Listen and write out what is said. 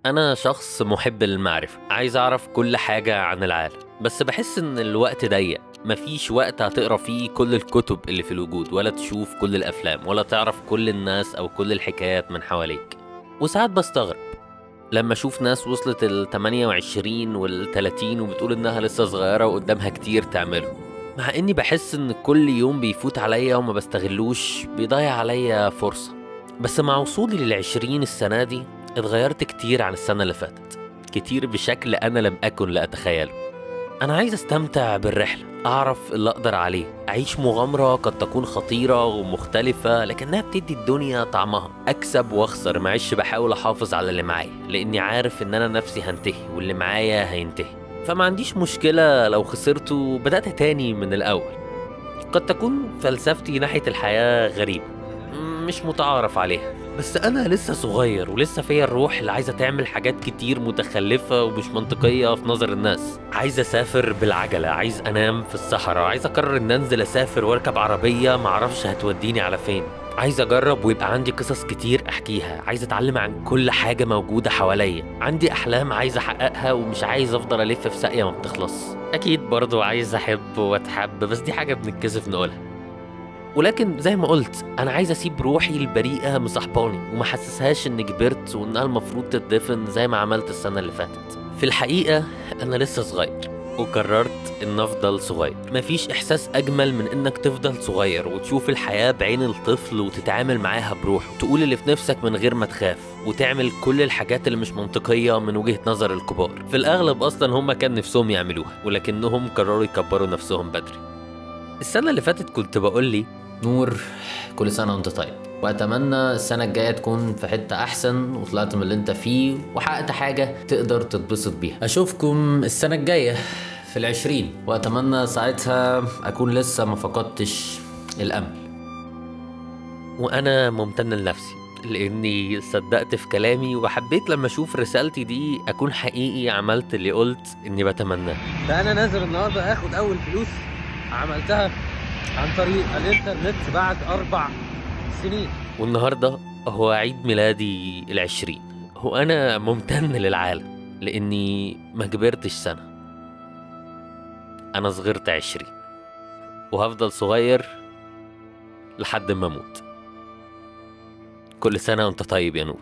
أنا شخص محب للمعرفة، عايز أعرف كل حاجة عن العالم، بس بحس إن الوقت ضيق. مفيش وقت هتقرا فيه كل الكتب اللي في الوجود، ولا تشوف كل الأفلام، ولا تعرف كل الناس أو كل الحكايات من حواليك. وساعات بستغرب لما أشوف ناس وصلت ال 28 وال 30 وبتقول إنها لسه صغيرة وقدامها كتير تعمله، مع إني بحس إن كل يوم بيفوت عليا وما بستغلوش بيضيع عليا فرصة. بس مع وصولي لل20 السنة دي اتغيرت كتير عن السنة اللي فاتت، كتير بشكل أنا لم أكن لأتخيله. أنا عايز أستمتع بالرحلة، أعرف اللي أقدر عليه، أعيش مغامرة قد تكون خطيرة ومختلفة لكنها بتدي الدنيا طعمها، أكسب وأخسر، معيش بحاول أحافظ على اللي معايا لأني عارف إن أنا نفسي هنتهي واللي معايا هينتهي، فما عنديش مشكلة لو خسرت وبدأت تاني من الأول. قد تكون فلسفتي ناحية الحياة غريبة، مش متعارف عليها، بس أنا لسه صغير ولسه فيا الروح اللي عايزة تعمل حاجات كتير متخلفة ومش منطقية في نظر الناس. عايز أسافر بالعجلة، عايز أنام في الصحراء، عايز أقرر إن أنزل أسافر وأركب عربية معرفش هتوديني على فين. عايز أجرب ويبقى عندي قصص كتير أحكيها، عايز أتعلم عن كل حاجة موجودة حواليا، عندي أحلام عايز أحققها ومش عايز أفضل ألف في ساقية ما بتخلص. أكيد برضو عايز أحب وأتحب، بس دي حاجة بنتكسف نقولها. ولكن زي ما قلت أنا عايز أسيب روحي البريئة مصاحباني وما حسسهاش إني كبرت وإنها المفروض تتدفن زي ما عملت السنة اللي فاتت. في الحقيقة أنا لسه صغير وقررت إن أفضل صغير. مفيش إحساس أجمل من إنك تفضل صغير وتشوف الحياة بعين الطفل وتتعامل معاها بروح، وتقول اللي في نفسك من غير ما تخاف، وتعمل كل الحاجات اللي مش منطقية من وجهة نظر الكبار. في الأغلب أصلا هم كان نفسهم يعملوها ولكنهم قرروا يكبروا نفسهم بدري. السنة اللي فاتت كنت بقول لي نور كل سنة وانت طيب، واتمنى السنة الجاية تكون في حتة احسن وطلعت من اللي انت فيه وحققت حاجة تقدر تتبسط بيها. اشوفكم السنة الجاية في ال20، واتمنى ساعتها اكون لسه ما فقدتش الامل. وانا ممتن لنفسي لاني صدقت في كلامي وحبيت لما اشوف رسالتي دي اكون حقيقي عملت اللي قلت اني بتمناه. فانا نازل النهارده اخد اول فلوس عملتها عن طريق الانترنت بعد 4 سنين، والنهاردة هو عيد ميلادي ال20، وأنا ممتن للعالم لأني ما كبرتش سنة. أنا صغرت 20 وهفضل صغير لحد ما أموت. كل سنة وأنت طيب يا نور.